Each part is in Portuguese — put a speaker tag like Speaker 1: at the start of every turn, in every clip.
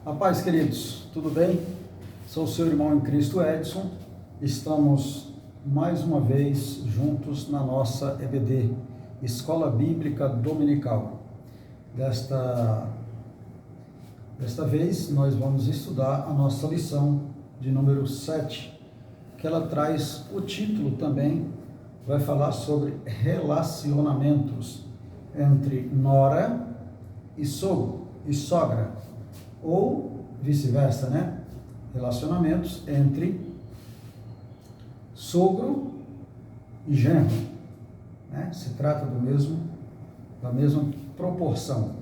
Speaker 1: A paz, queridos, tudo bem? Sou o seu irmão em Cristo, Edson. Estamos mais uma vez juntos na nossa EBD, Escola Bíblica Dominical. Desta vez, nós vamos estudar a nossa lição de número 7, que ela traz o título também, vai falar sobre relacionamentos entre nora e sogro e sogra, ou vice-versa, né? Relacionamentos entre sogro e genro, né? Se trata da mesma proporção.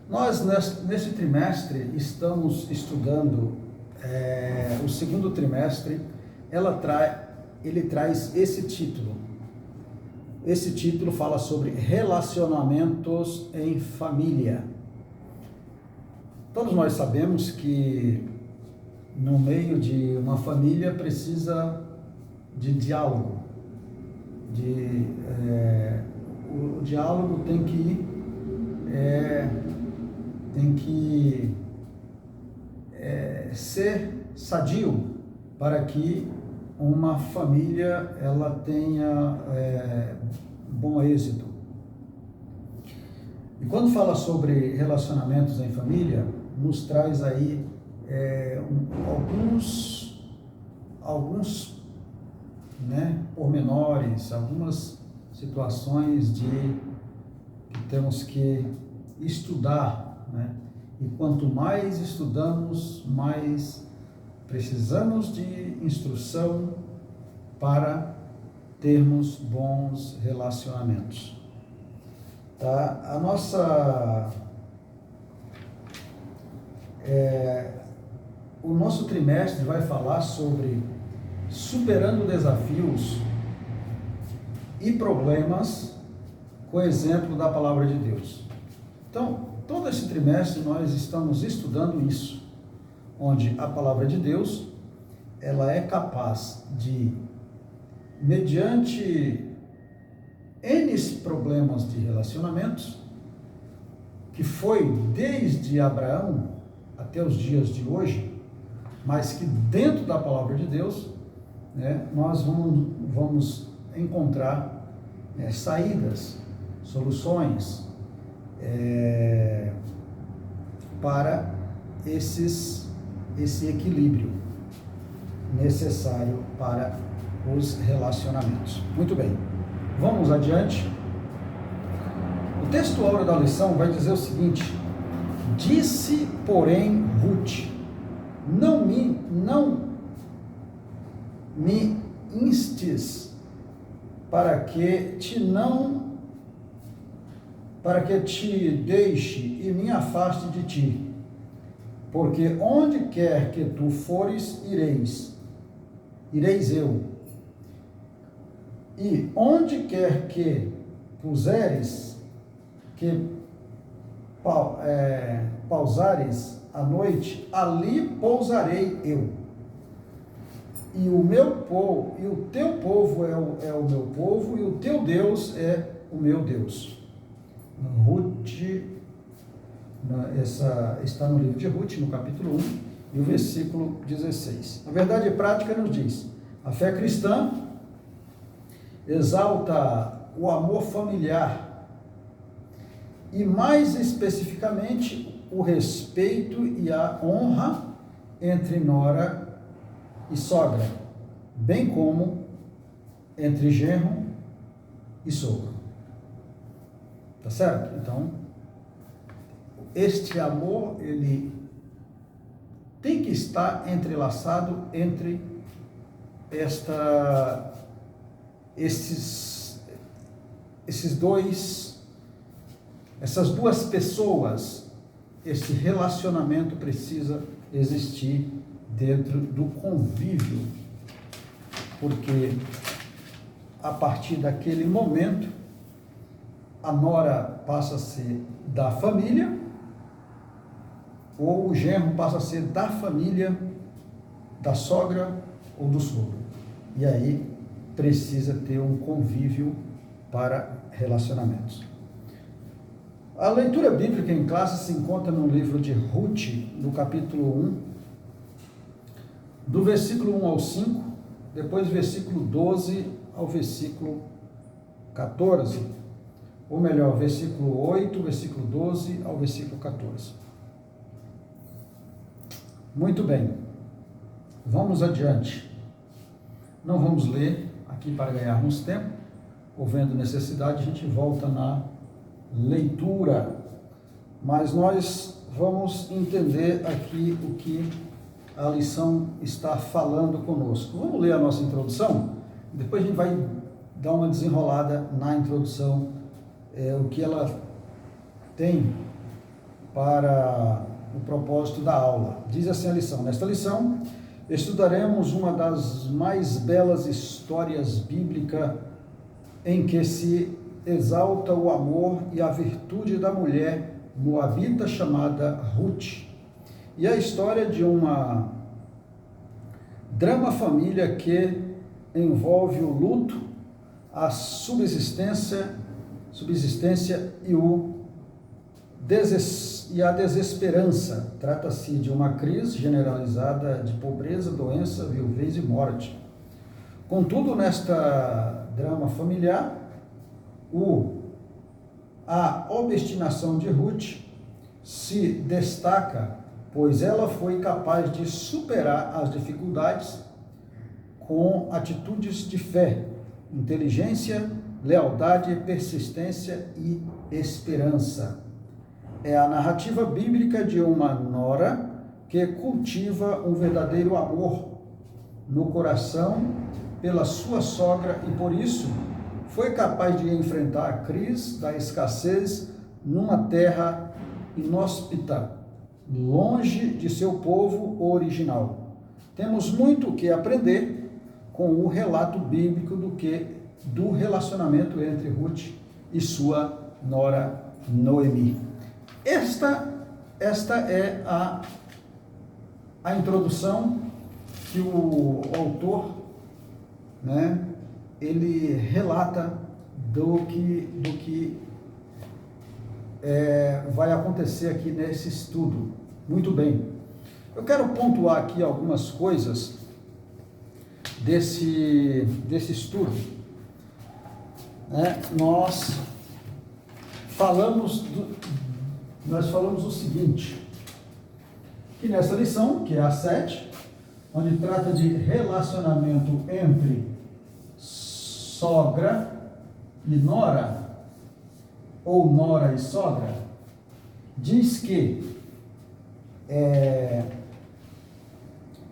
Speaker 1: Nós, nesse trimestre, estamos estudando o segundo trimestre. Ele traz esse título. Esse título fala sobre relacionamentos em família. Todos nós sabemos que no meio de uma família precisa de diálogo. O diálogo tem que ser sadio para que uma família ela tenha bom êxito. E quando fala sobre relacionamentos em família, nos traz aí alguns pormenores, algumas situações que temos que estudar, né? E quanto mais estudamos, mais precisamos de instrução para termos bons relacionamentos. Tá? O nosso trimestre vai falar sobre superando desafios e problemas com o exemplo da Palavra de Deus. Então, todo esse trimestre nós estamos estudando isso, onde a Palavra de Deus ela é capaz de, mediante N problemas de relacionamentos, que foi desde Abraão até os dias de hoje, mas que dentro da Palavra de Deus, nós vamos encontrar saídas, soluções para esse equilíbrio necessário para os relacionamentos. Muito bem, vamos adiante. O texto áureo da lição vai dizer o seguinte: disse, porém, Ruth, não me instes para que te deixe e me afaste de ti, porque onde quer que tu fores, ireis eu, e onde quer que puseres, que pausares a noite, ali pousarei eu. E o meu povo, e o teu povo é o meu povo, e o teu Deus é o meu Deus. Ruth, está no livro de Ruth, no capítulo 1, e o versículo 16. A verdade prática nos diz: a fé cristã exalta o amor familiar e, mais especificamente, o respeito e a honra entre nora e sogra, bem como entre genro e sogro. Tá certo? Então, este amor, ele tem que estar entrelaçado entre essas duas pessoas. Esse relacionamento precisa existir dentro do convívio, porque a partir daquele momento a nora passa a ser da família, ou o genro passa a ser da família da sogra ou do sogro. E aí precisa ter um convívio para relacionamentos. A leitura bíblica em classe se encontra no livro de Ruth, no capítulo 1, do versículo 1 ao 5, depois versículo 12 ao versículo 14, ou melhor, versículo 8, versículo 12 ao versículo 14. Muito bem, vamos adiante. Não vamos ler aqui para ganharmos tempo, havendo necessidade, a gente volta na leitura, mas nós vamos entender aqui o que a lição está falando conosco. Vamos ler a nossa introdução, depois a gente vai dar uma desenrolada na introdução, o que ela tem para o propósito da aula. Diz assim a lição: nesta lição estudaremos uma das mais belas histórias bíblicas em que se exalta o amor e a virtude da mulher moabita chamada Ruth, e a história de uma drama família que envolve o luto, a subsistência e a desesperança. Trata-se de uma crise generalizada de pobreza, doença, viuvez e morte. Contudo, nesta drama familiar, a obstinação de Ruth se destaca, pois ela foi capaz de superar as dificuldades com atitudes de fé, inteligência, lealdade, persistência e esperança. É a narrativa bíblica de uma nora que cultiva um verdadeiro amor no coração pela sua sogra e, por isso, foi capaz de enfrentar a crise da escassez numa terra inóspita, longe de seu povo original. Temos muito o que aprender com o relato bíblico do relacionamento entre Ruth e sua nora Noemi. Esta é a introdução que o autor, ele relata do que vai acontecer aqui nesse estudo. Muito bem. Eu quero pontuar aqui algumas coisas desse estudo. Nós falamos o seguinte, que nessa lição, que é a 7, onde trata de relacionamento entre sogra e nora, ou nora e sogra, diz que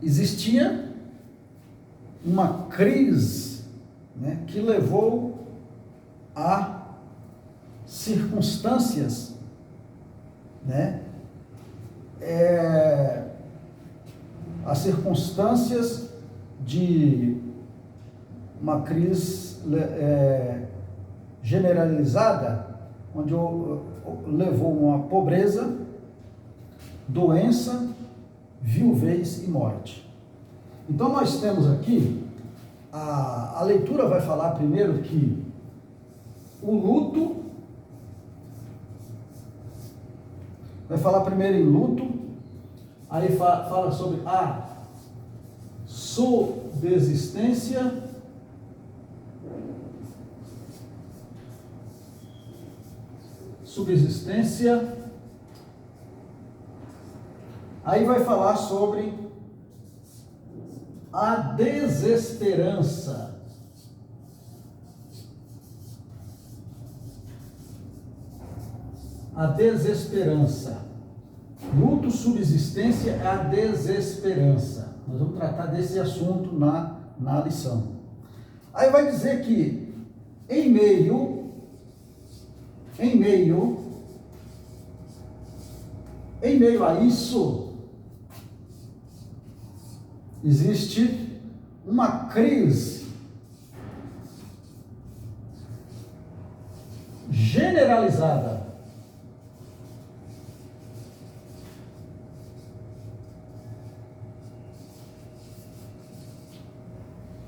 Speaker 1: existia uma crise, que levou a circunstâncias, as circunstâncias de uma crise generalizada, onde levou uma pobreza, doença, viuvez e morte. Então nós temos aqui, a leitura vai falar primeiro que o luto, vai falar primeiro em luto, aí fala sobre a subsistência, aí vai falar sobre a desesperança. A desesperança. Luto, subsistência é a desesperança. Nós vamos tratar desse assunto na lição. Aí vai dizer que em meio a isso, existe uma crise generalizada.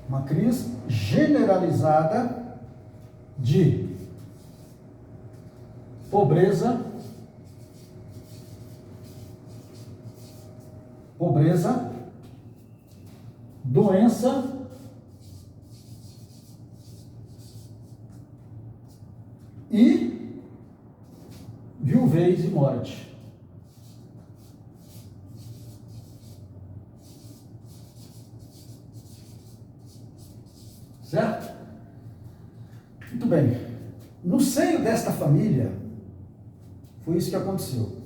Speaker 1: Uma crise generalizada de pobreza, pobreza, doença e viuvez e morte. Certo? Muito bem. No seio desta família, foi isso que aconteceu.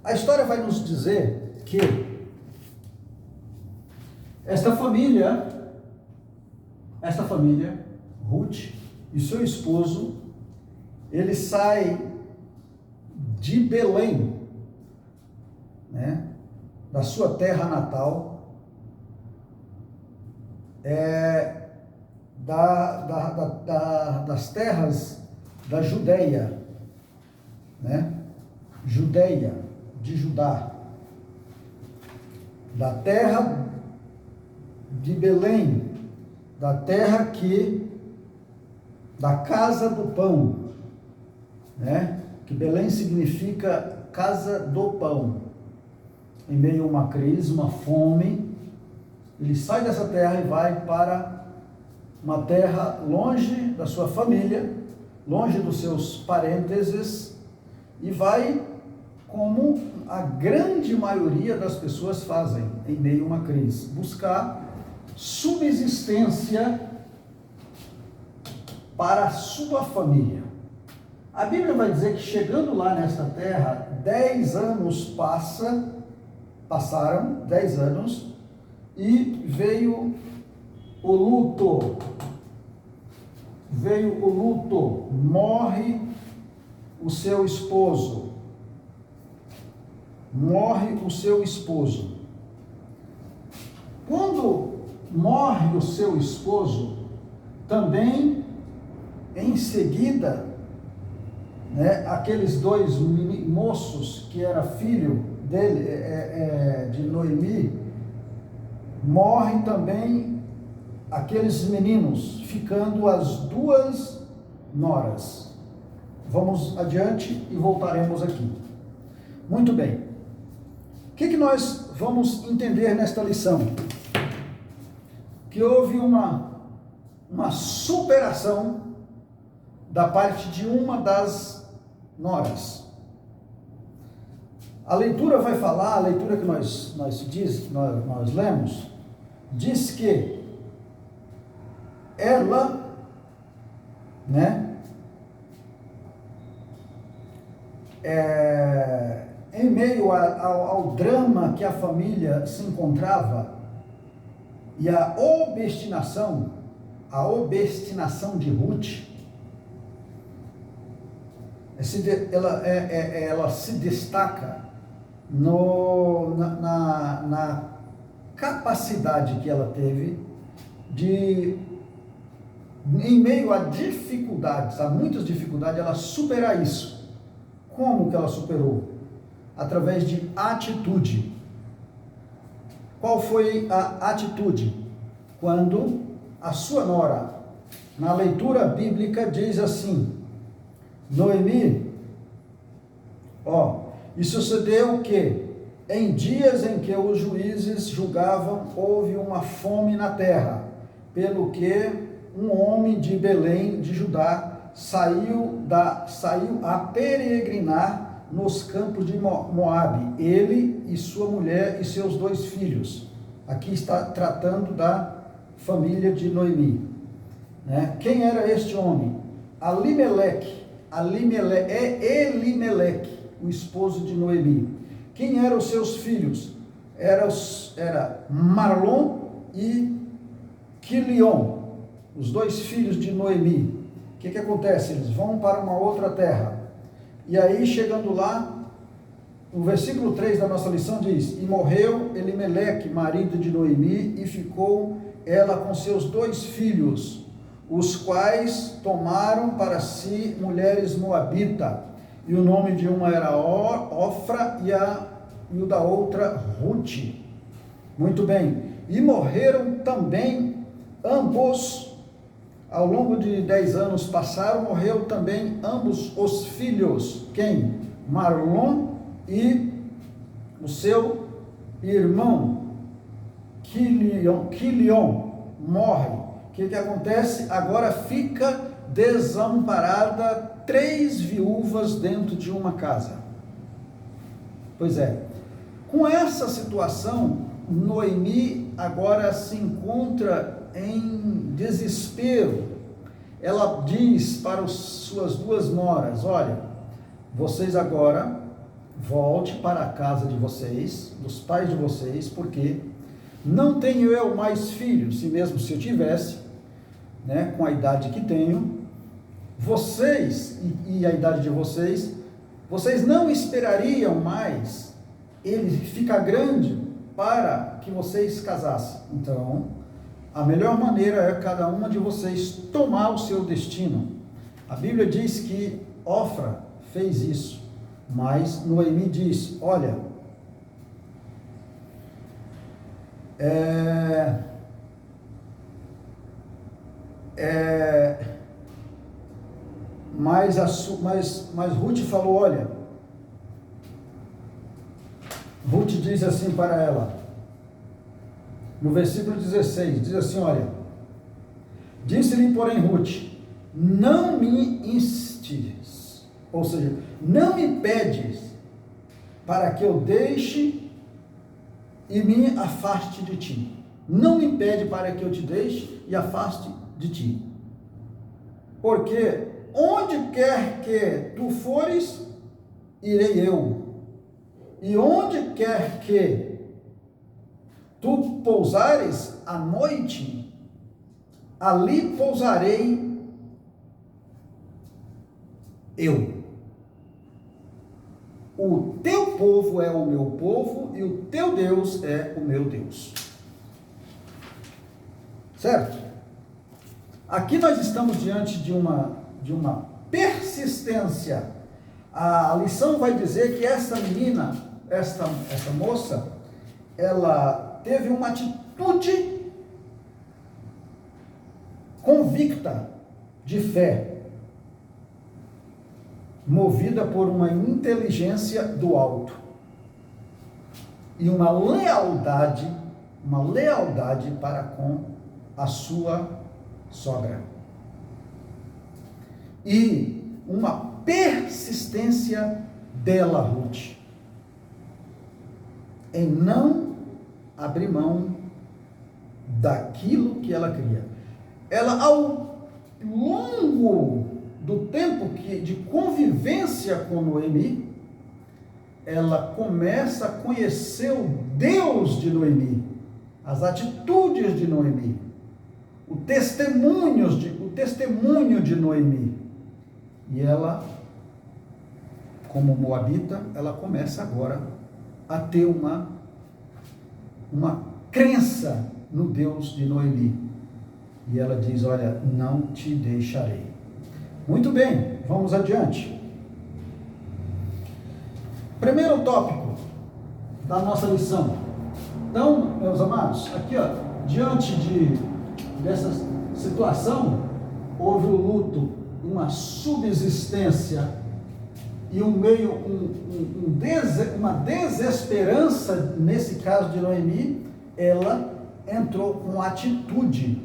Speaker 1: A história vai nos dizer que esta família, Ruth e seu esposo, ele sai de Belém, né, da sua terra natal, das terras da Judeia, né? Judeia, de Judá, da terra de Belém, da terra da casa do pão, né? Que Belém significa casa do pão. Em meio a uma crise, uma fome, ele sai dessa terra e vai para uma terra longe da sua família, longe dos seus parênteses, e vai, como a grande maioria das pessoas fazem em meio a uma crise, buscar subsistência para a sua família. A Bíblia vai dizer que chegando lá nesta terra, 10 anos passaram 10 anos, e veio o luto, morre o seu esposo, Quando morre o seu esposo, também em seguida, né, aqueles dois moços que era filho dele, de Noemi, morrem também aqueles meninos, ficando as duas noras. Vamos adiante e voltaremos aqui. Muito bem. O que nós vamos entender nesta lição? Que houve uma superação da parte de uma das noras. A leitura vai falar, a leitura que nós lemos, diz que ela, né, em meio ao drama que a família se encontrava e a obstinação de Ruth, ela se destaca na capacidade que ela teve de, em meio a dificuldades, a muitas dificuldades, ela superar isso. Como que ela superou? Através de atitude. Qual foi a atitude? Quando a sua nora, na leitura bíblica, diz assim: Noemi, e sucedeu que, em dias em que os juízes julgavam, houve uma fome na terra, pelo que um homem de Belém, de Judá, saiu a peregrinar nos campos de Moabe, ele e sua mulher e seus 2 filhos. Aqui está tratando da família de Noemi, né? Quem era este homem? Elimeleque, o esposo de Noemi. Quem eram os seus filhos? Era Marlon e Quilion, os 2 filhos de Noemi. O que acontece? Eles vão para uma outra terra. E aí, chegando lá, o versículo 3 da nossa lição diz: E morreu Elimeleque, marido de Noemi, e ficou ela com seus 2 filhos, os quais tomaram para si mulheres moabita, e o nome de uma era Ofra e o da outra Ruth. Muito bem. E morreram também ambos. Ao longo de 10 anos passaram, morreu também ambos os filhos. Quem? Marlon e o seu irmão Quilion morre. O que acontece? Agora fica desamparada 3 viúvas dentro de uma casa. Pois é, com essa situação, Noemi agora se encontra em desespero. Ela diz para suas 2 noras: olha, vocês agora volte para a casa de vocês, dos pais de vocês, porque não tenho eu mais filhos, e mesmo se eu tivesse, né, com a idade que tenho, vocês e a idade de vocês não esperariam mais ele ficar grande para que vocês casassem. Então, a melhor maneira é cada uma de vocês tomar o seu destino. A Bíblia diz que Ofra fez isso, mas Noemi diz: olha, mas Ruth falou: olha, Ruth diz assim para ela, no versículo 16, diz assim: olha, disse-lhe, porém, Ruth: não me instes, ou seja, não me pedes para que eu deixe e me afaste de ti. Não me pede para que eu te deixe e afaste de ti. Porque onde quer que tu fores, irei eu. E onde quer que tu pousares à noite, ali pousarei eu. O teu povo é o meu povo e o teu Deus é o meu Deus. Certo? Aqui nós estamos diante de uma persistência. A lição vai dizer que essa menina, essa moça, ela teve uma atitude convicta de fé, movida por uma inteligência do alto e uma lealdade para com a sua sogra, e uma persistência dela, Ruth, em não abrir mão daquilo que ela queria. Ela, ao longo do tempo de convivência com Noemi, ela começa a conhecer o Deus de Noemi, as atitudes de Noemi, o testemunho de Noemi. E ela, como moabita, ela começa agora a ter uma crença no Deus de Noemi. E ela diz: olha, não te deixarei. Muito bem, vamos adiante. Primeiro tópico da nossa lição. Então, meus amados, aqui, diante dessa situação, houve o luto, uma subsistência e uma desesperança. Nesse caso de Noemi, ela entrou com atitude,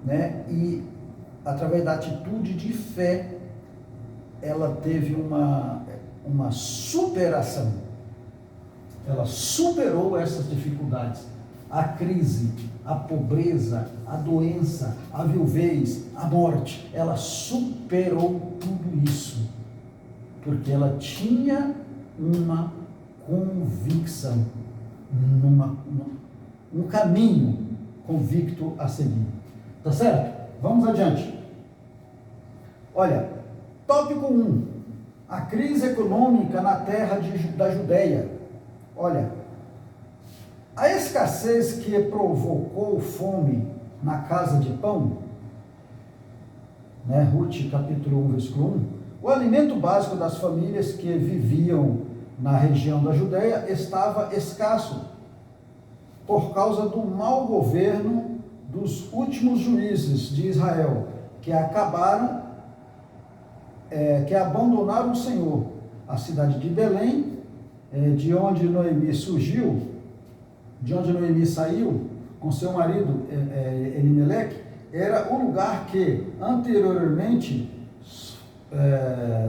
Speaker 1: né? E através da atitude de fé, ela teve uma superação. Ela superou essas dificuldades, a crise, a pobreza, a doença, a viuvez, a morte. Ela superou tudo isso, porque ela tinha uma convicção, um caminho convicto a seguir. Tá certo? Vamos adiante. Olha, tópico 1, a crise econômica na terra da Judeia. Olha, a escassez que provocou fome na casa de pão, né? Ruth capítulo 1, versículo 1, o alimento básico das famílias que viviam na região da Judeia estava escasso por causa do mau governo dos últimos juízes de Israel, que abandonaram o Senhor. A cidade de Belém, de onde Noemi surgiu, de onde Noemi saiu com seu marido Elimeleque, era o lugar que anteriormente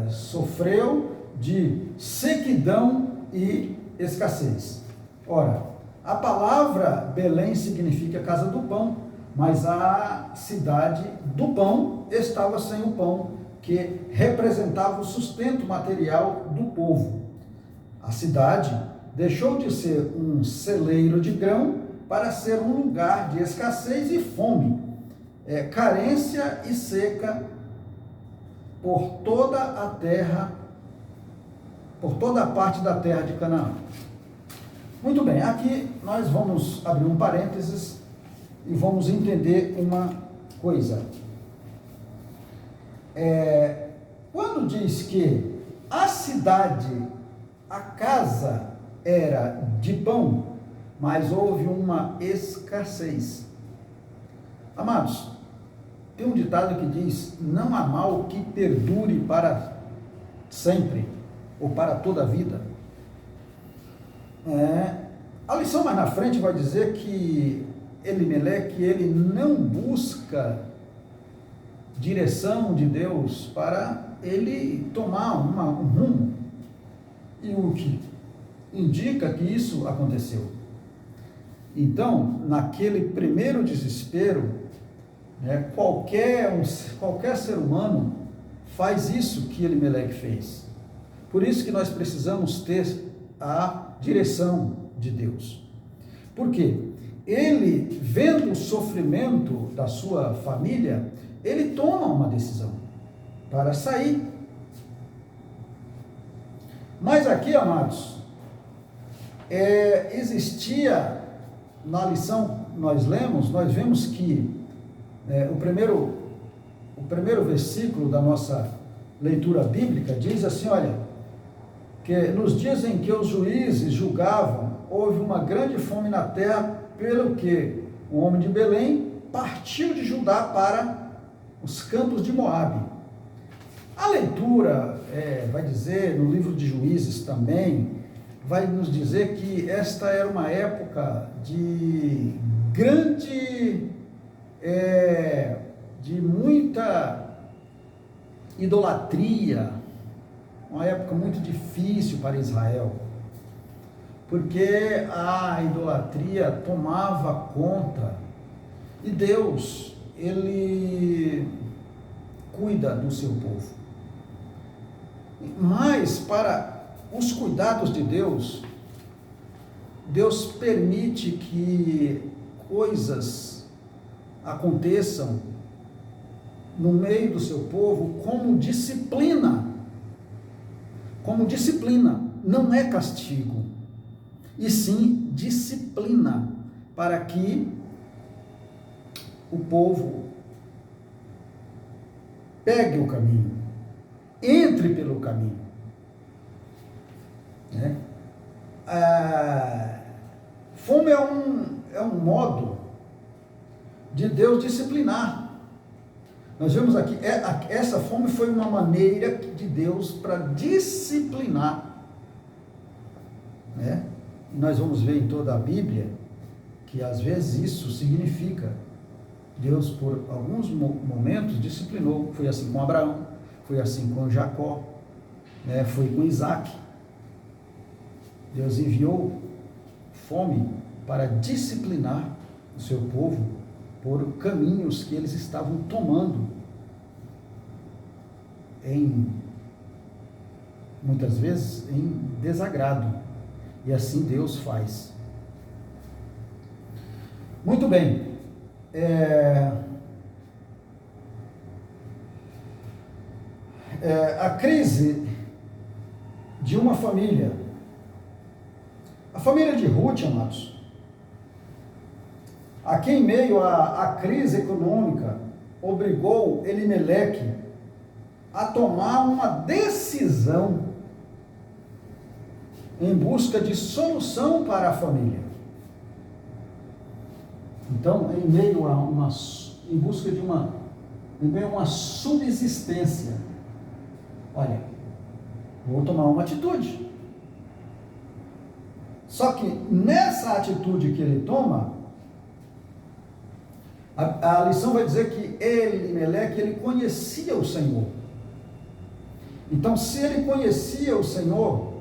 Speaker 1: sofreu de sequidão e escassez. Ora, a palavra Belém significa casa do pão, mas a cidade do pão estava sem o pão, que representava o sustento material do povo. A cidade deixou de ser um celeiro de grão para ser um lugar de escassez e fome, carência e seca por toda a terra, por toda a parte da terra de Canaã. Muito bem, aqui nós vamos abrir um parênteses e vamos entender uma coisa. Quando diz que a cidade, a casa era de pão, mas houve uma escassez. Amados, tem um ditado que diz: não há mal que perdure para sempre, ou para toda a vida. A lição mais na frente vai dizer que Elimeleque, ele não busca direção de Deus para ele tomar um rumo, e o que indica que isso aconteceu. Então, naquele primeiro desespero, qualquer ser humano faz isso que Elimeleque fez. Por isso que nós precisamos ter a direção de Deus. Por quê? Ele, vendo o sofrimento da sua família, ele toma uma decisão para sair. Mas aqui, amados, existia, na lição nós lemos, nós vemos que o primeiro versículo da nossa leitura bíblica diz assim, olha, que nos dias em que os juízes julgavam, houve uma grande fome na terra, pelo que o homem de Belém partiu de Judá para os campos de Moabe. A leitura vai dizer, no livro de Juízes também, vai nos dizer que esta era uma época de grande, de muita idolatria, uma época muito difícil para Israel, porque a idolatria tomava conta, e Deus, ele cuida do seu povo. Mas para os cuidados de Deus, Deus permite que coisas aconteçam no meio do seu povo como disciplina. Como disciplina, não é castigo, e sim disciplina, para que o povo pegue o caminho, entre pelo caminho. Fome é um modo de Deus disciplinar. Nós vemos aqui, essa fome foi uma maneira de Deus para disciplinar. E nós vamos ver em toda a Bíblia que às vezes isso significa Deus, por alguns momentos, disciplinou. Foi assim com Abraão, foi assim com Jacó, foi com Isaac. Deus enviou fome para disciplinar o seu povo por caminhos que eles estavam tomando, muitas vezes em desagrado, e assim Deus faz. Muito bem, a crise de uma família, a família de Ruth, amados, aqui em meio à crise econômica, obrigou Elimeleque a tomar uma decisão em busca de solução para a família. Então, em busca de uma subsistência, olha, vou tomar uma atitude. Só que nessa atitude que ele toma, a lição vai dizer que Elimeleque, ele conhecia o Senhor. Então, se ele conhecia o Senhor,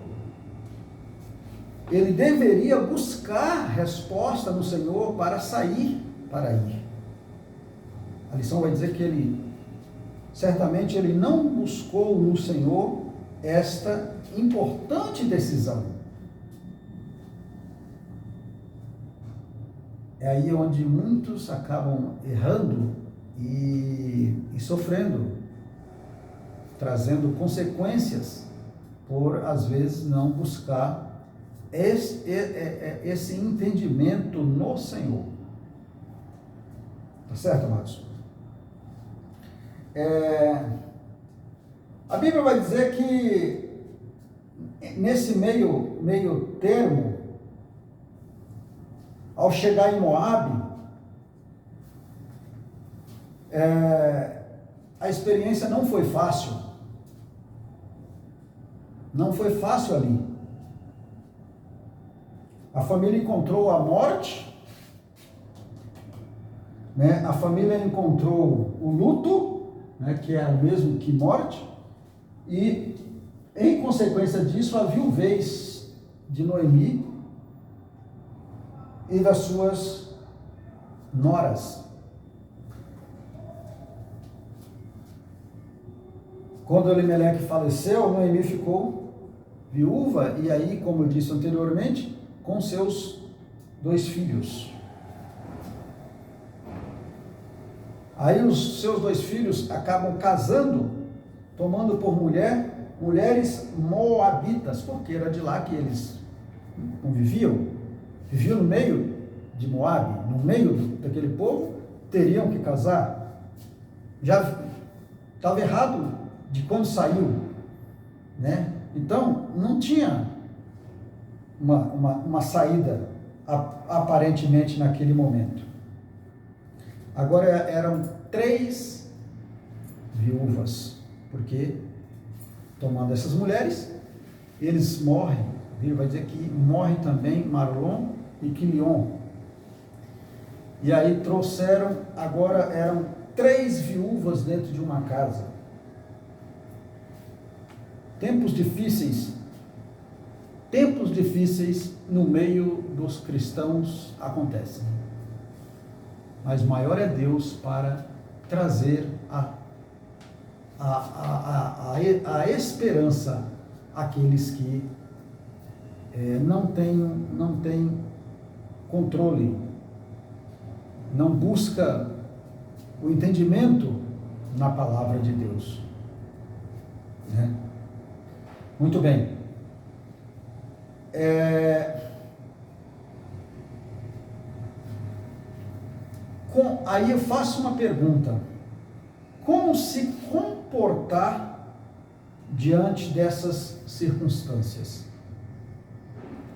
Speaker 1: ele deveria buscar resposta no Senhor para sair para ir. A lição vai dizer que certamente ele não buscou no Senhor esta importante decisão. É aí onde muitos acabam errando e sofrendo, trazendo consequências por, às vezes, não buscar esse entendimento no Senhor. Tá certo, amados? A Bíblia vai dizer que nesse meio termo, ao chegar em Moabe, a experiência não foi fácil. Não foi fácil ali. A família encontrou a morte, né? A família encontrou o luto, né? Que é o mesmo que morte, e em consequência disso a viuvez de Noemi e das suas noras. Quando Elimeleque faleceu, Noemi ficou viúva, e aí, como eu disse anteriormente, com seus 2 filhos. Aí os seus 2 filhos acabam casando, tomando por mulheres moabitas, porque era de lá que eles conviviam. Viviam no meio de Moabe, no meio daquele povo, teriam que casar. Já estava errado de quando saiu, né? Então, não tinha uma saída, aparentemente, naquele momento. Agora eram 3 viúvas, porque, tomando essas mulheres, eles morrem. A Bíblia vai dizer que morre também Marlon e Quilion. E aí trouxeram, agora eram 3 viúvas dentro de uma casa. Tempos difíceis no meio dos cristãos acontecem. Mas maior é Deus para trazer a esperança àqueles que não têm controle, não busca o entendimento na palavra de Deus, né? Muito bem. Aí eu faço uma pergunta: como se comportar diante dessas circunstâncias?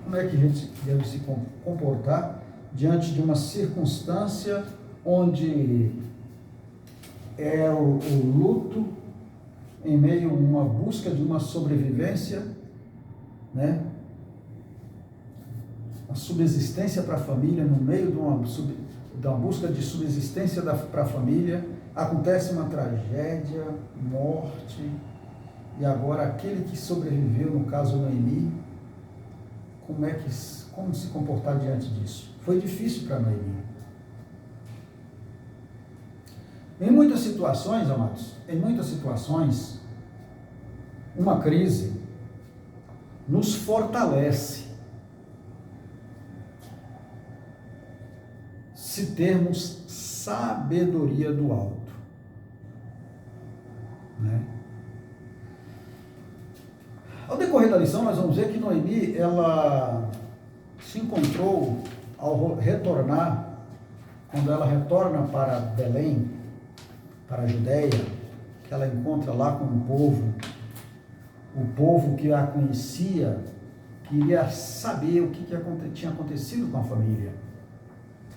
Speaker 1: Como é que a gente deve se comportar diante de uma circunstância onde é o luto, em meio a uma busca de uma sobrevivência, né? A subsistência para a família, no meio de uma busca de subsistência para a família, acontece uma tragédia, morte, e agora aquele que sobreviveu, no caso Noemi, como se comportar diante disso? Foi difícil para Noemi. Em muitas situações, amados, uma crise nos fortalece se termos sabedoria do alto, né? Ao decorrer da lição, nós vamos ver que Noemi, ela se encontrou ao retornar, quando ela retorna para Belém, para a Judéia, que ela encontra lá com o povo que a conhecia, queria saber o que tinha acontecido com a família,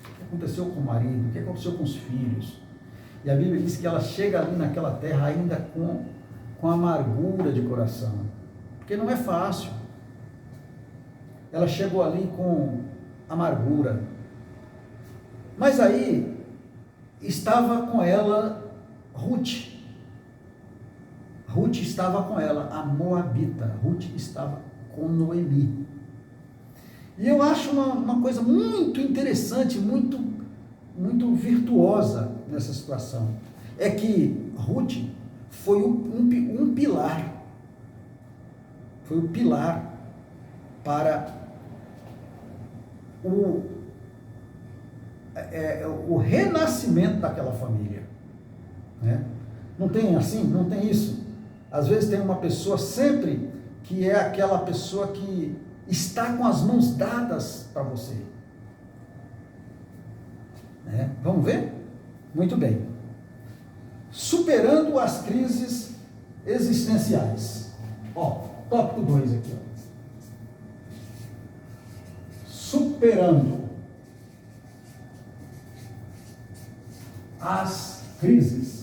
Speaker 1: o que aconteceu com o marido, o que aconteceu com os filhos. E a Bíblia diz que ela chega ali naquela terra ainda com amargura de coração, porque não é fácil. ela chegou ali com amargura. Mas aí estava com ela Ruth. Ruth estava com ela, a Moabita. Ruth estava com Noemi. E eu acho uma coisa muito interessante, muito virtuosa nessa situação. É que Ruth foi um pilar. Foi o pilar para o renascimento daquela família. Né? Não tem assim? Não tem isso? Às vezes tem uma pessoa sempre que é aquela pessoa que está com as mãos dadas para você. Né? Vamos ver? Muito bem. Superando as crises existenciais. Ó, tópico 2 aqui. Ó. Superando as crises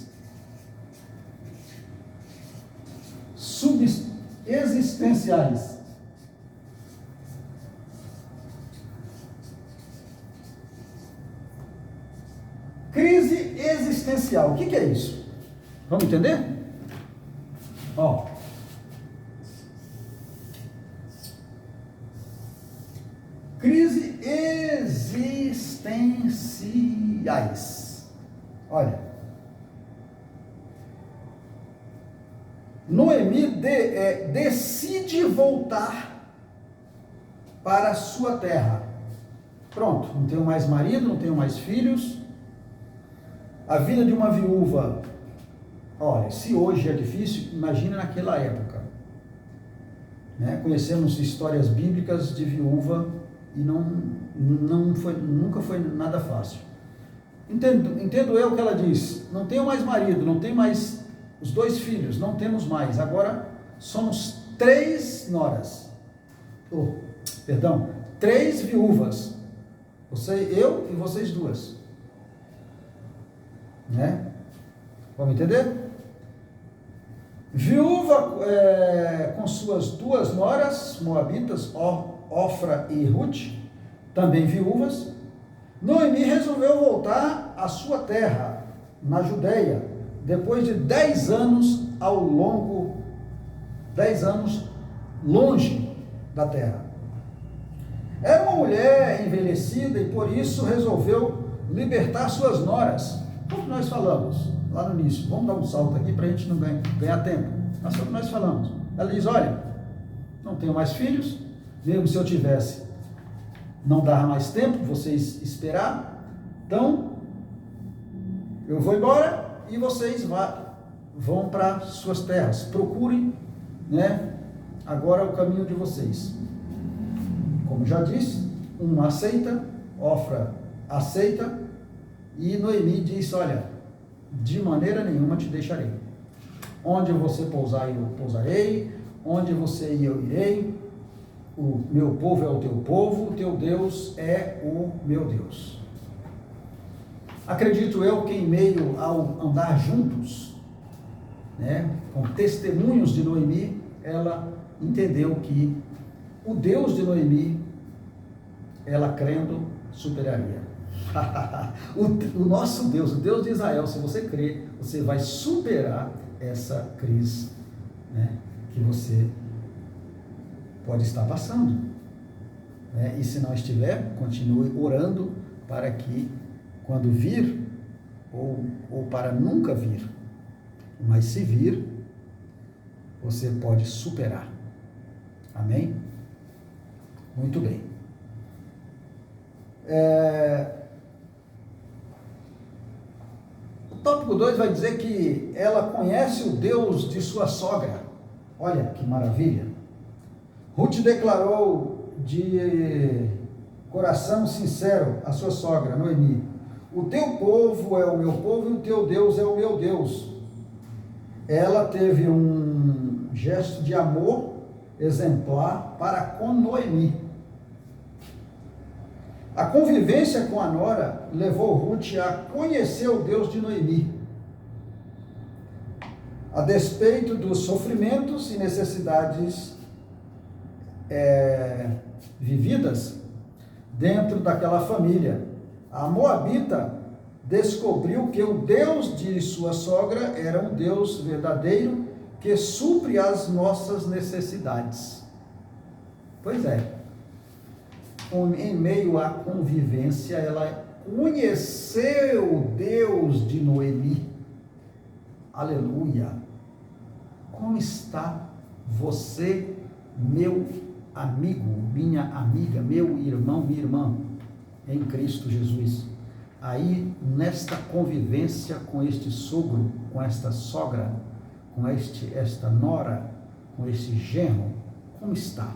Speaker 1: existenciais. Crise existencial. O que é isso? Vamos entender? Ó. Crise existenciais. Olha. Noemi decide voltar para a sua terra. Pronto, não tenho mais marido, não tenho mais filhos. A vida de uma viúva, olha, se hoje é difícil, imagina naquela época. Né? Conhecemos histórias bíblicas de viúva e nunca foi nada fácil. Entendo eu que ela diz, não tenho mais marido, não tenho mais os 2 filhos, não temos mais, agora somos 3 noras, 3 viúvas, eu e vocês 2, né? Vamos entender? Viúva com suas 2 noras, moabitas, Ofra e Ruth, também viúvas, Noemi resolveu voltar à sua terra, na Judeia, depois de 10 anos 10 anos longe da terra. Era uma mulher envelhecida e por isso resolveu libertar suas noras. Como nós falamos lá no início, vamos dar um salto aqui para a gente não ganhar tempo. Mas foi o que nós falamos. Ela diz, olha, não tenho mais filhos, mesmo se eu tivesse, não dava mais tempo vocês esperar, então eu vou embora e vocês vão para suas terras, procurem, né, agora o caminho de vocês. Como já disse, um aceita, Ofra aceita, e Noemi diz, olha, de maneira nenhuma te deixarei. Onde você pousar, eu pousarei, onde você ir, eu irei, o meu povo é o teu povo, o teu Deus é o meu Deus. Acredito eu que em meio ao andar juntos, né, com testemunhos de Noemi, ela entendeu que o Deus de Noemi, ela crendo, superaria. O nosso Deus, o Deus de Israel, se você crer, você vai superar essa crise, né, que você pode estar passando, né? E se não estiver, continue orando para que quando vir, ou para nunca vir, mas se vir, você pode superar. Amém? Muito bem. O tópico 2 vai dizer que ela conhece o Deus de sua sogra. Olha que maravilha. Ruth declarou de coração sincero à sua sogra, Noemi, o teu povo é o meu povo e o teu Deus é o meu Deus. Ela teve um gesto de amor exemplar para com Noemi. A convivência com a nora levou Ruth a conhecer o Deus de Noemi. A despeito dos sofrimentos e necessidades vividas dentro daquela família. A moabita descobriu que o Deus de sua sogra era um Deus verdadeiro que supre as nossas necessidades. Pois é, em meio à convivência, ela conheceu o Deus de Noemi. Aleluia! Como está você, meu amigo, minha amiga, meu irmão, minha irmã, em Cristo Jesus? Aí, nesta convivência com este sogro, com esta sogra, com esta nora, com este genro, como está?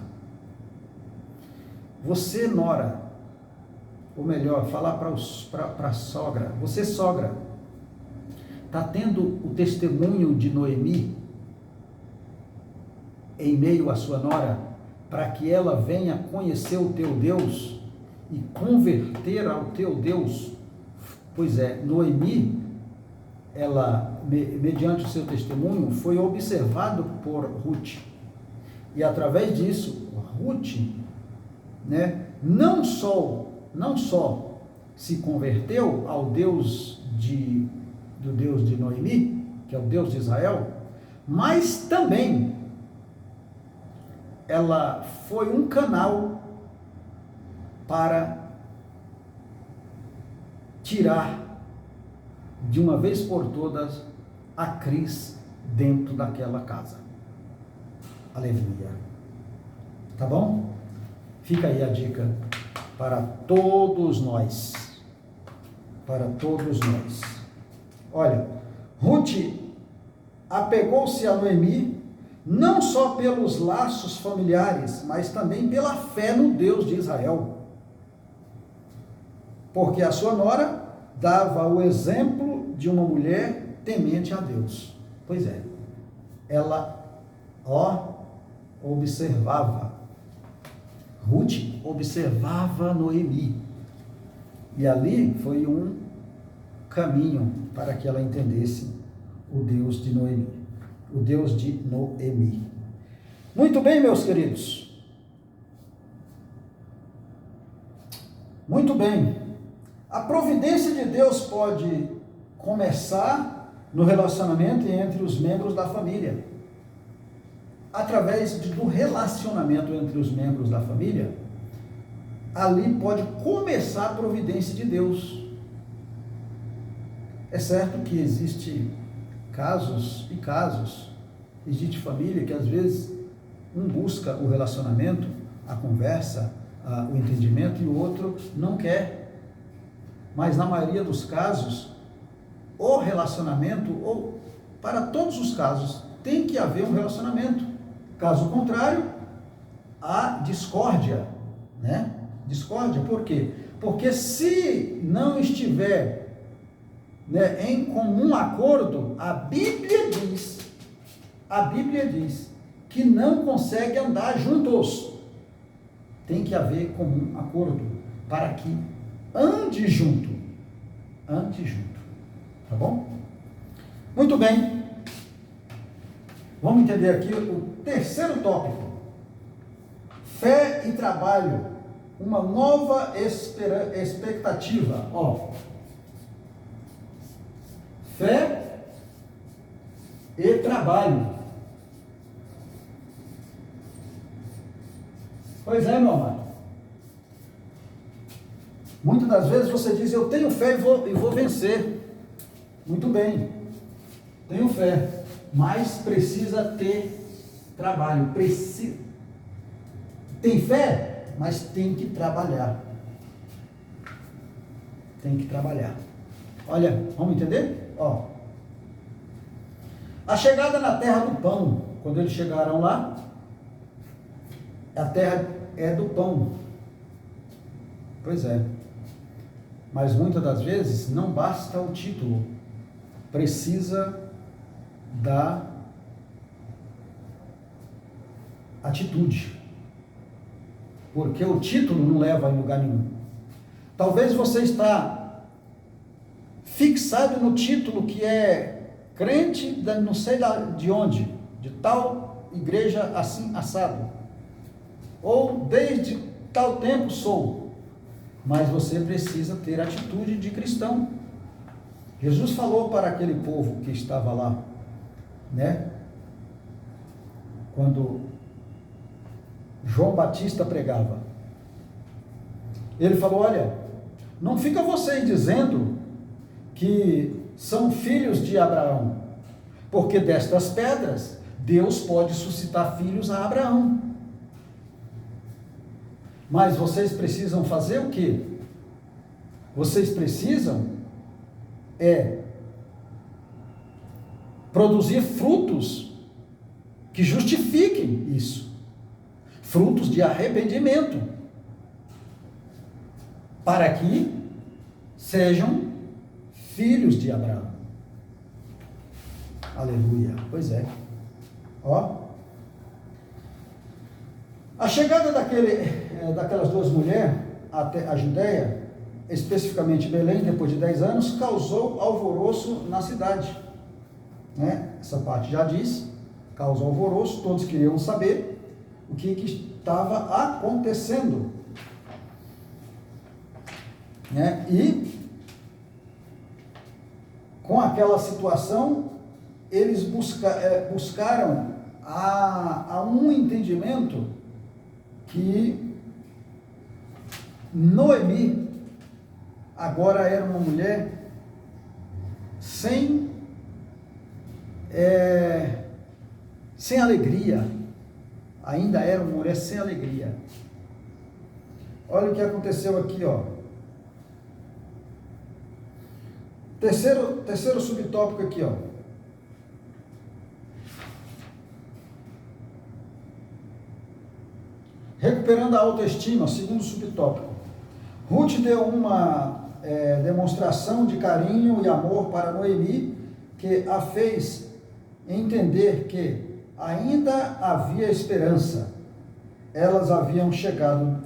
Speaker 1: Você, nora, ou melhor, falar para a sogra, você, sogra, está tendo o testemunho de Noemi em meio à sua nora, para que ela venha conhecer o teu Deus e converter ao teu Deus? Pois é, Noemi, ela, mediante o seu testemunho, foi observado por Ruth. E através disso, Ruth, não só se converteu ao Deus do Deus de Noemi, que é o Deus de Israel, mas também ela foi um canal para tirar de uma vez por todas a crise dentro daquela casa. Aleluia. Tá bom? Fica aí a dica para todos nós. Para todos nós. Olha, Ruth apegou-se a Noemi não só pelos laços familiares, mas também pela fé no Deus de Israel. Porque a sua nora dava o exemplo de uma mulher temente a Deus. Pois é, ela, observava. Ruth observava Noemi. E ali foi um caminho para que ela entendesse o Deus de Noemi. O Deus de Noemi. Muito bem, meus queridos. Muito bem. A providência de Deus pode começar no relacionamento entre os membros da família. Através do relacionamento entre os membros da família, ali pode começar a providência de Deus. É certo que existe casos e casos, existe família que às vezes um busca o relacionamento, a conversa, o entendimento, e o outro não quer. Mas na maioria dos casos, o relacionamento, ou para todos os casos, tem que haver um relacionamento. Caso contrário, há discórdia, Discórdia, por quê? Porque se não estiver em comum acordo, a Bíblia diz que não consegue andar juntos. Tem que haver comum acordo para que ande junto, tá bom? Muito bem, vamos entender aqui o terceiro tópico, fé e trabalho, uma nova expectativa, fé e trabalho. Pois é, meu amado. Muitas das vezes você diz, eu tenho fé e vou vencer. Muito bem, tenho fé, mas precisa ter trabalho. Tem fé, mas tem que trabalhar. Tem que trabalhar. Olha, vamos entender? A chegada na terra do pão, quando eles chegaram lá, a terra é do pão. Pois é. Mas muitas das vezes não basta o título, precisa da atitude, porque o título não leva a lugar nenhum. Talvez você está fixado no título que é crente, não sei de onde, de tal igreja assim assado, ou desde tal tempo sou. Mas você precisa ter atitude de cristão. Jesus falou para aquele povo que estava lá, né? Quando João Batista pregava, ele falou: olha, não fica vocês dizendo que são filhos de Abraão, porque destas pedras Deus pode suscitar filhos a Abraão. Mas vocês precisam fazer o quê? Vocês precisam produzir frutos que justifiquem isso. Frutos de arrependimento, para que sejam filhos de Abraão. Aleluia. Pois é. Ó. A chegada daquelas duas mulheres até a Judéia, especificamente Belém, depois de 10 anos, causou alvoroço na cidade. Né? Essa parte já diz, causou alvoroço, todos queriam saber o que estava acontecendo. Né? E com aquela situação, eles buscaram a um entendimento que Noemi agora era uma mulher sem alegria, ainda era uma mulher sem alegria. Olha o que aconteceu aqui, ó. Terceiro subtópico aqui, ó. Recuperando a autoestima, segundo subtópico. Ruth deu uma demonstração de carinho e amor para Noemi, que a fez entender que ainda havia esperança. Elas haviam chegado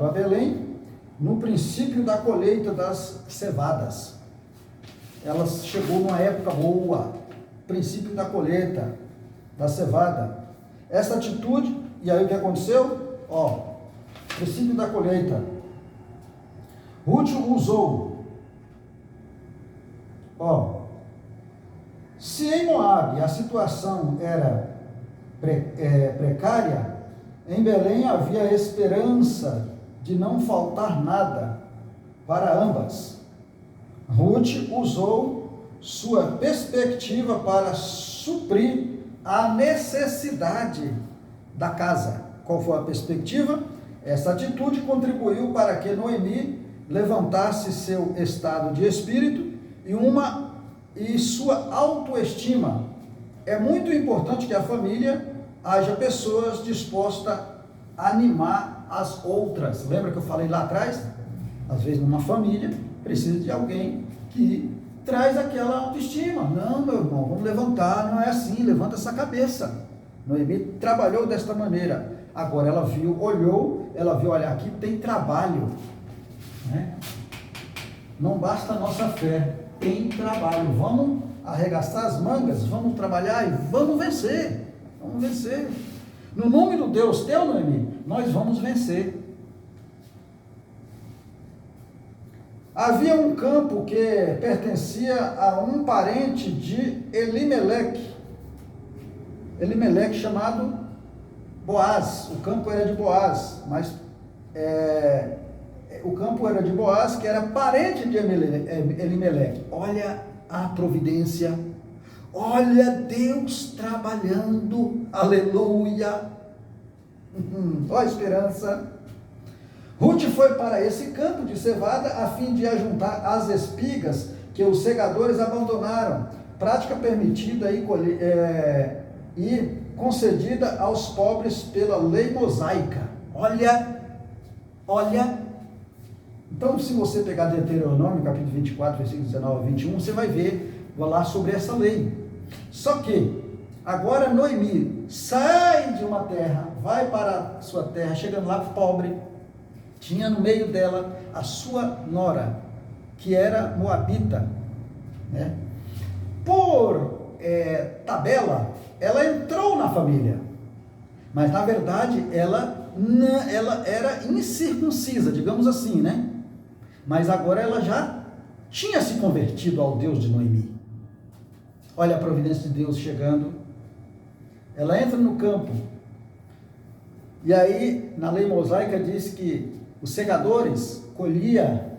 Speaker 1: a Belém no princípio da colheita das cevadas. Elas chegou numa época boa, princípio da colheita da cevada. Essa atitude, e aí o que aconteceu? Ó, princípio da colheita. Ruth usou, ó, se em Moabe a situação era precária, em Belém havia esperança de não faltar nada para ambas. Ruth usou sua perspectiva para suprir a necessidade da casa. Qual foi a perspectiva? Essa atitude contribuiu para que Noemi levantasse seu estado de espírito e sua autoestima. É muito importante que a família haja pessoas dispostas a animar as outras. Lembra que eu falei lá atrás? Às vezes numa família precisa de alguém que traz aquela autoestima. Não, meu irmão, vamos levantar, não é assim, levanta essa cabeça. Noemi trabalhou desta maneira. Agora ela viu, olha, aqui tem trabalho, né? Não basta a nossa fé, tem trabalho. Vamos arregaçar as mangas, vamos trabalhar e vamos vencer. Vamos vencer. No nome do Deus teu, Noemi, nós vamos vencer. Havia um campo que pertencia a um parente de Elimeleque chamado Boaz. O campo era de Boaz, mas o campo era de Boaz, que era parente de Elimeleque. Olha a providência, olha Deus trabalhando, aleluia, olha a esperança. Ruth foi para esse campo de cevada a fim de ajuntar as espigas que os segadores abandonaram, prática permitida e concedida aos pobres pela lei mosaica. Olha, então se você pegar Deuteronômio, capítulo 24, versículos 19 a 21, você vai ver lá sobre essa lei. Só que, agora Noemi sai de uma terra, vai para a sua terra, chegando lá pobre, tinha no meio dela a sua nora, que era moabita, né? Por tabela, ela entrou na família, mas na verdade ela ela era incircuncisa, digamos assim, né? Mas agora ela já tinha se convertido ao Deus de Noemi. Olha a providência de Deus chegando. Ela entra no campo. E aí, na lei mosaica, diz que os segadores colhia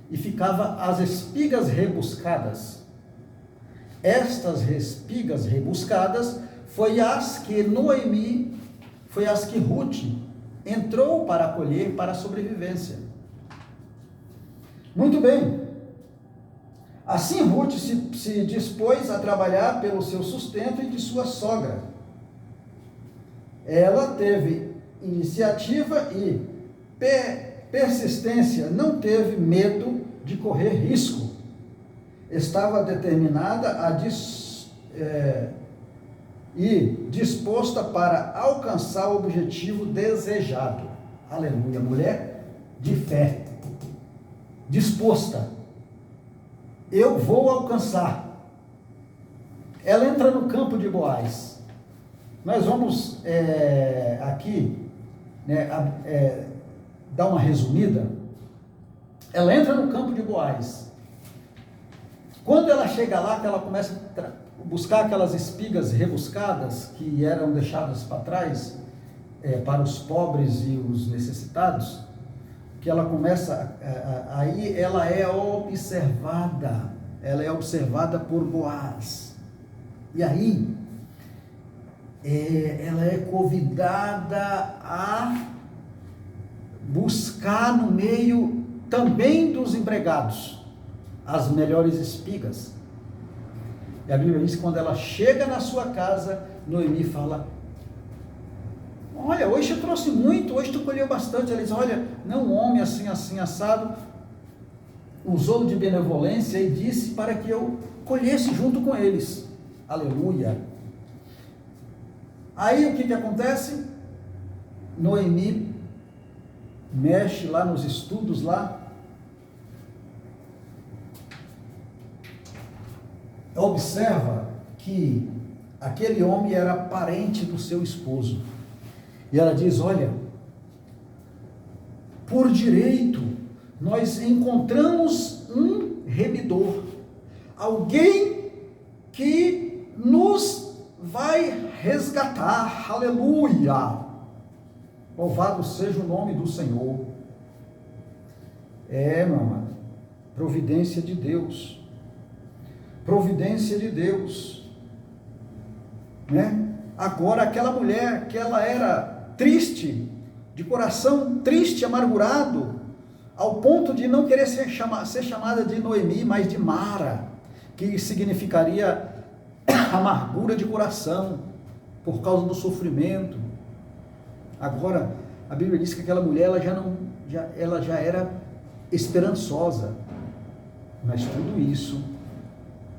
Speaker 1: e ficava as espigas rebuscadas. Estas espigas rebuscadas foi as que Noemi, foi as que Ruth entrou para colher para a sobrevivência. Muito bem. Assim Ruth se dispôs a trabalhar pelo seu sustento e de sua sogra. Ela teve iniciativa e persistência, não teve medo de correr risco. Estava determinada e disposta para alcançar o objetivo desejado. Aleluia, mulher de fé, disposta. Eu vou alcançar. Ela entra no campo de Boaz. Nós vamos aqui dar uma resumida. Ela entra no campo de Boaz. Quando ela chega lá, que ela começa a buscar aquelas espigas rebuscadas que eram deixadas para trás para os pobres e os necessitados, que ela começa, aí ela é observada por Boaz. E aí, ela é convidada a buscar no meio também dos empregados as melhores espigas. E a Bíblia diz que quando ela chega na sua casa, Noemi fala: olha, hoje eu trouxe muito, hoje tu colheu bastante. Ela diz: olha, não, um homem assim, assim, assado, usou de benevolência e disse para que eu colhesse junto com eles. Aleluia. Aí o que acontece? Noemi mexe lá nos estudos lá, observa que aquele homem era parente do seu esposo. E ela diz: olha, por direito, nós encontramos um remidor, alguém que nos vai resgatar. Aleluia! Louvado seja o nome do Senhor. Meu amado, providência de Deus. Providência de Deus, né? Agora aquela mulher que ela era triste, de coração triste, amargurado, ao ponto de não querer ser chamada de Noemi, mas de Mara, que significaria amargura de coração, por causa do sofrimento. Agora, a Bíblia diz que aquela mulher, ela já era esperançosa, mas tudo isso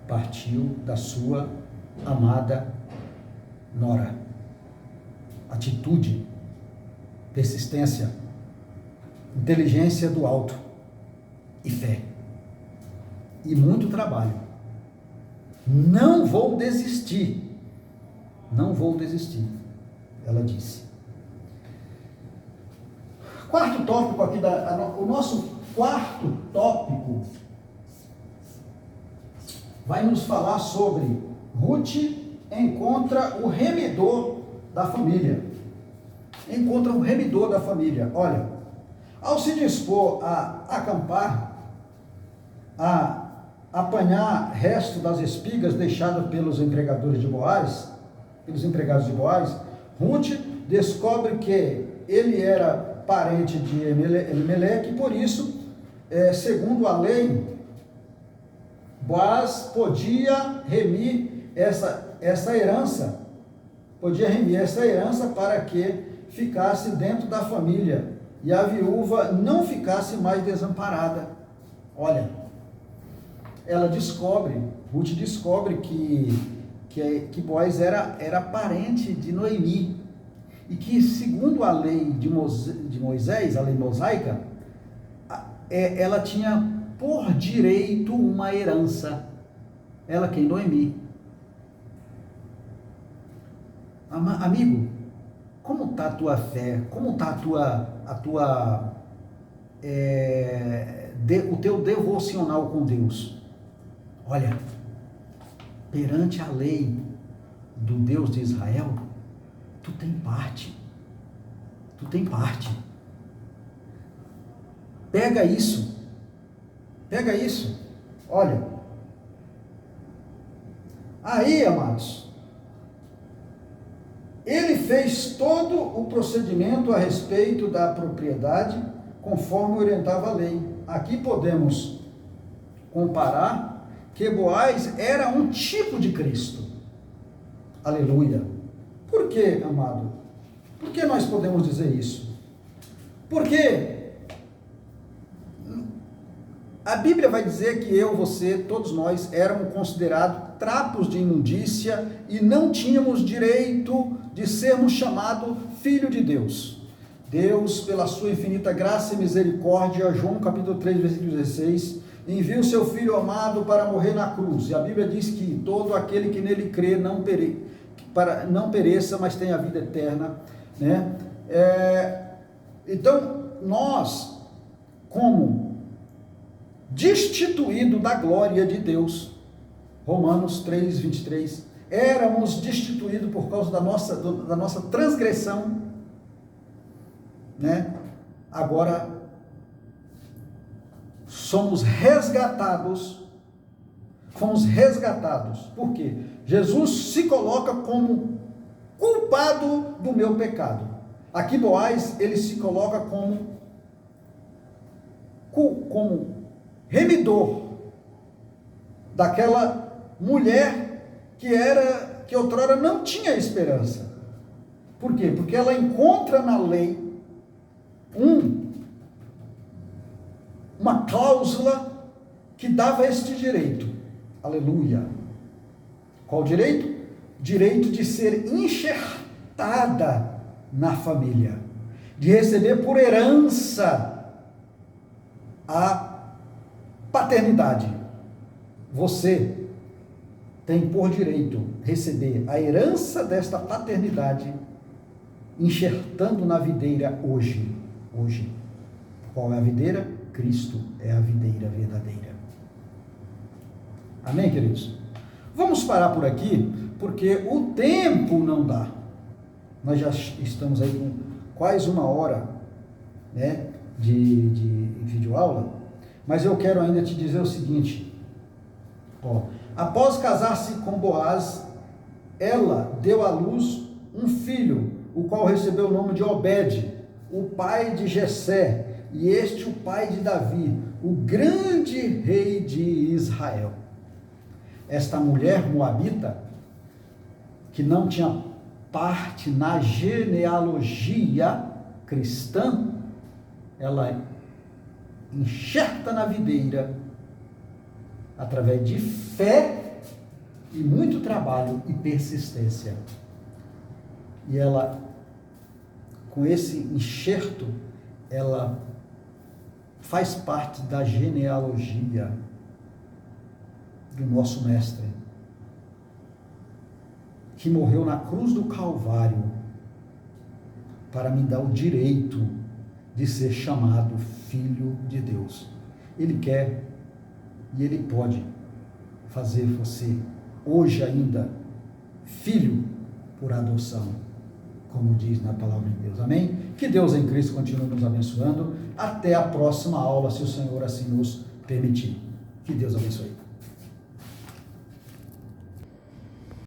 Speaker 1: partiu da sua amada nora. Atitude, persistência, inteligência do alto e fé. E muito trabalho. Não vou desistir. Não vou desistir, ela disse. Quarto tópico aqui, o nosso quarto tópico vai nos falar sobre Ruth encontra o remidor da família. Encontra o remidor da família. Olha, ao se dispor a acampar, a apanhar resto das espigas deixadas pelos empregadores de Boaz, pelos empregados de Boaz, Ruth descobre que ele era parente de Elimeleque, e por isso, segundo a lei, Boaz podia remir essa herança, para que ficasse dentro da família e a viúva não ficasse mais desamparada. Olha, Ruth descobre que Boaz era parente de Noemi, e que, segundo a lei de Moisés, a lei mosaica, ela tinha por direito uma herança. Ela, quem? Noemi. Amigo, como está a tua fé? Como está o teu devocional com Deus? Olha, perante a lei do Deus de Israel, tu tem parte. Tu tem parte. Pega isso. Pega isso. Olha. Aí, amados, ele fez todo o procedimento a respeito da propriedade, conforme orientava a lei. Aqui podemos comparar que Boaz era um tipo de Cristo. Aleluia. Por quê, amado? Por que nós podemos dizer isso? Porque a Bíblia vai dizer que eu, você, todos nós éramos considerados trapos de imundícia e não tínhamos direito de sermos chamados filho de Deus. Deus, pela sua infinita graça e misericórdia, João capítulo 3, versículo 16, envia o seu Filho amado para morrer na cruz. E a Bíblia diz que todo aquele que nele crê não pereça, mas tenha a vida eterna. Né? Então, nós, como destituído da glória de Deus, Romanos 3, 23, éramos destituídos por causa da nossa transgressão, né? Agora fomos resgatados. Por quê? Jesus se coloca como culpado do meu pecado. Aqui Boaz, ele se coloca como remidor daquela mulher que outrora não tinha esperança. Por quê? Porque ela encontra na lei uma cláusula que dava este direito. Aleluia. Qual direito? Direito de ser enxertada na família, de receber por herança a paternidade. Você tem por direito receber a herança desta paternidade, enxertando na videira hoje. Qual é a videira? Cristo é a videira verdadeira. Amém, queridos? Vamos parar por aqui, porque o tempo não dá. Nós já estamos aí com quase 1 hora, né, de videoaula, mas eu quero ainda te dizer o seguinte. Após casar-se com Boaz, ela deu à luz um filho, o qual recebeu o nome de Obed, o pai de Jessé, e este o pai de Davi, o grande rei de Israel. Esta mulher moabita, que não tinha parte na genealogia cristã, ela enxerta na videira através de fé e muito trabalho e persistência. E ela, com esse enxerto, ela faz parte da genealogia do nosso mestre, que morreu na cruz do Calvário para me dar o direito de ser chamado filho de Deus. Ele quer e ele pode fazer você hoje ainda filho por adoção, como diz na palavra de Deus. Amém? Que Deus em Cristo continue nos abençoando. Até a próxima aula, se o Senhor assim nos permitir. Que Deus abençoe.